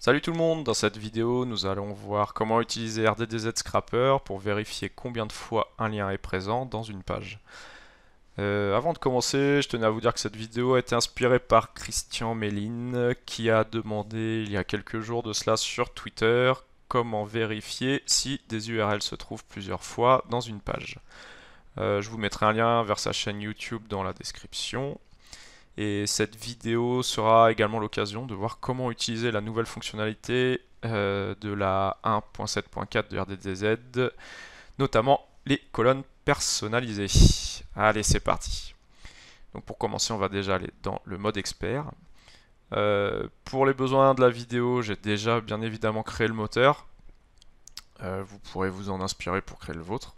Salut tout le monde, dans cette vidéo nous allons voir comment utiliser RDDZ Scrapper pour vérifier combien de fois un lien est présent dans une page. Avant de commencer, je tenais à vous dire que cette vidéo a été inspirée par Christian Méline qui a demandé il y a quelques jours de cela sur Twitter comment vérifier si des URL se trouvent plusieurs fois dans une page. Je vous mettrai un lien vers sa chaîne YouTube dans la description. Et cette vidéo sera également l'occasion de voir comment utiliser la nouvelle fonctionnalité de la 1.7.4 de RDDZ, notamment les colonnes personnalisées. Allez, c'est parti. Donc pour commencer, on va déjà aller dans le mode expert. Pour les besoins de la vidéo, j'ai déjà bien évidemment créé le moteur. Vous pourrez vous en inspirer pour créer le vôtre.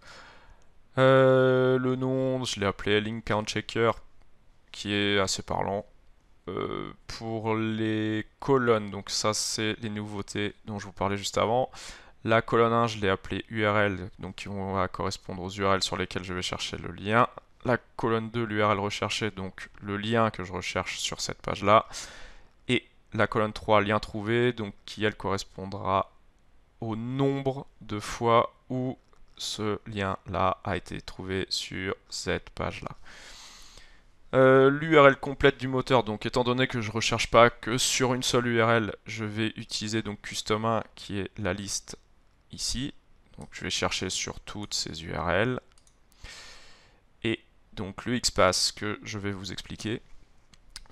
Le nom, je l'ai appelé Link Count Checker, qui est assez parlant. Pour les colonnes, donc ça c'est les nouveautés dont je vous parlais juste avant. La colonne 1, je l'ai appelée URL, donc qui va correspondre aux URL sur lesquelles je vais chercher le lien. La colonne 2, l'URL recherché, donc le lien que je recherche sur cette page-là. Et la colonne 3, lien trouvé, donc qui elle correspondra au nombre de fois où ce lien-là a été trouvé sur cette page-là. L'URL complète du moteur, donc étant donné que je ne recherche pas que sur une seule URL, je vais utiliser donc custom 1 qui est la liste ici. Donc je vais chercher sur toutes ces URL. Et donc le XPath que je vais vous expliquer.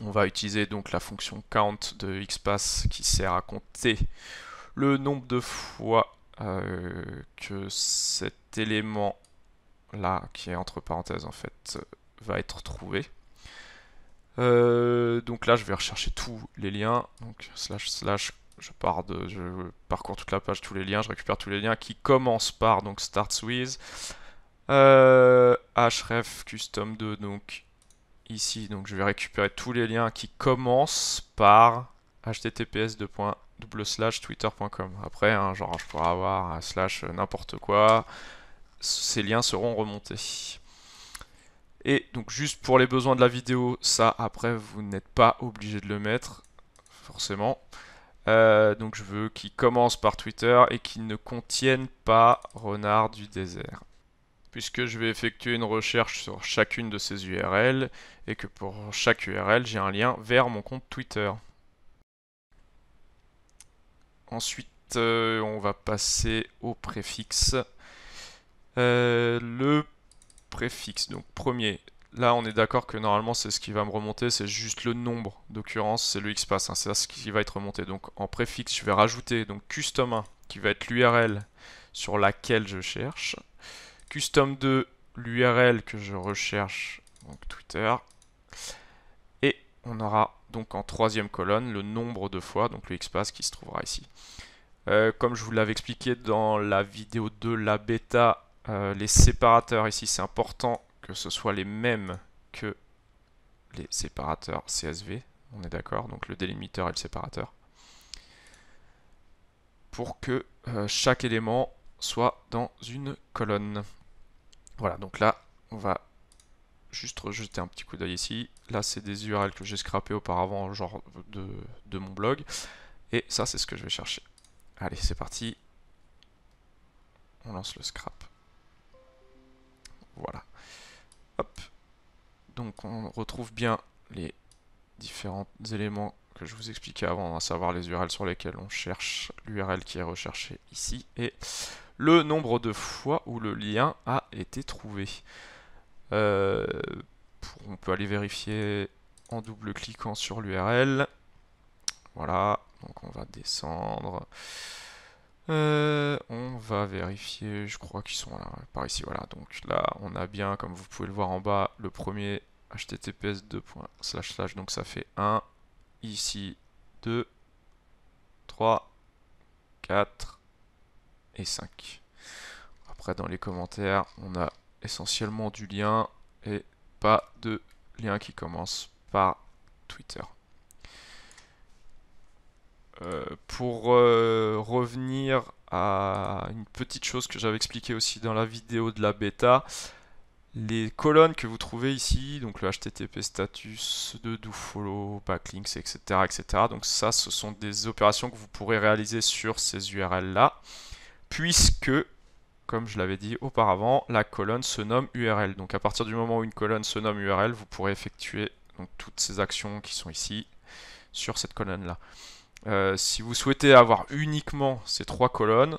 On va utiliser donc la fonction count de XPath qui sert à compter le nombre de fois que cet élément là, qui est entre parenthèses en fait, va être trouvé. Donc là, je vais rechercher tous les liens. Donc slash, je parcours toute la page, tous les liens, je récupère tous les liens qui commencent par donc starts with href custom 2. Donc ici, donc je vais récupérer tous les liens qui commencent par https://twitter.com. Après, hein, genre je pourrais avoir un slash n'importe quoi. Ces liens seront remontés. Et donc juste pour les besoins de la vidéo, ça après vous n'êtes pas obligé de le mettre, forcément. Donc je veux qu'il commence par Twitter et qu'il ne contienne pas Renard du désert. Puisque je vais effectuer une recherche sur chacune de ces URL et que pour chaque URL j'ai un lien vers mon compte Twitter. Ensuite on va passer au préfixe. Le préfixe, donc premier. Là, on est d'accord que normalement, c'est ce qui va me remonter, c'est juste le nombre d'occurrences, c'est le XPath, hein, c'est ça ce qui va être remonté. Donc en préfixe, je vais rajouter donc custom 1 qui va être l'URL sur laquelle je cherche. Custom 2, l'URL que je recherche, donc Twitter. Et on aura donc en troisième colonne le nombre de fois, donc le XPath qui se trouvera ici. Comme je vous l'avais expliqué dans la vidéo de la bêta, les séparateurs ici, c'est important que ce soit les mêmes que les séparateurs CSV. On est d'accord, donc le délimiteur et le séparateur. Pour que chaque élément soit dans une colonne. Voilà, donc là, on va juste rejeter un petit coup d'œil ici. Là, c'est des URL que j'ai scrappé auparavant, genre de mon blog. Et ça, c'est ce que je vais chercher. Allez, c'est parti. On lance le scrap. Voilà. Hop. Donc on retrouve bien les différents éléments que je vous expliquais avant, à savoir les URL sur lesquelles on cherche l'URL qui est recherchée ici et le nombre de fois où le lien a été trouvé. On peut aller vérifier en double-cliquant sur l'URL. Voilà, donc on va descendre. On va vérifier, je crois qu'ils sont là, par ici, voilà. Donc là, on a bien, comme vous pouvez le voir en bas, le premier https donc ça fait 1, ici 2, 3, 4 et 5. Après, dans les commentaires, on a essentiellement du lien et pas de lien qui commence par Twitter. Pour revenir à une petite chose que j'avais expliqué aussi dans la vidéo de la bêta, Les colonnes que vous trouvez ici, donc le HTTP status, de dofollow, backlinks, etc., etc. Donc ça, ce sont des opérations que vous pourrez réaliser sur ces URL-là, puisque, comme je l'avais dit auparavant, la colonne se nomme URL. Donc à partir du moment où une colonne se nomme URL, vous pourrez effectuer donc, toutes ces actions qui sont ici sur cette colonne-là. Si vous souhaitez avoir uniquement ces 3 colonnes,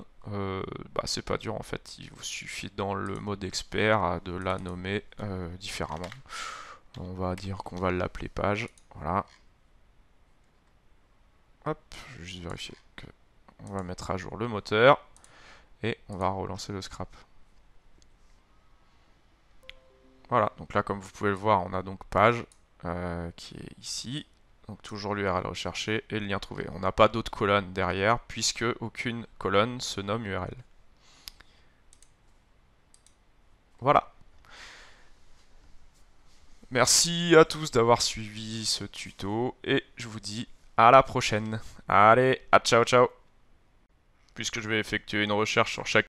c'est pas dur en fait, il vous suffit dans le mode expert de la nommer différemment. On va dire qu'on va l'appeler page, voilà. Hop, je vais juste vérifier que on va mettre à jour le moteur et on va relancer le scrap. Voilà, donc là comme vous pouvez le voir, on a donc page qui est ici. Donc toujours l'URL recherché et le lien trouvé. On n'a pas d'autres colonnes derrière puisque aucune colonne se nomme URL. Voilà. Merci à tous d'avoir suivi ce tuto et je vous dis à la prochaine. Allez, à ciao ciao. Puisque je vais effectuer une recherche sur chaque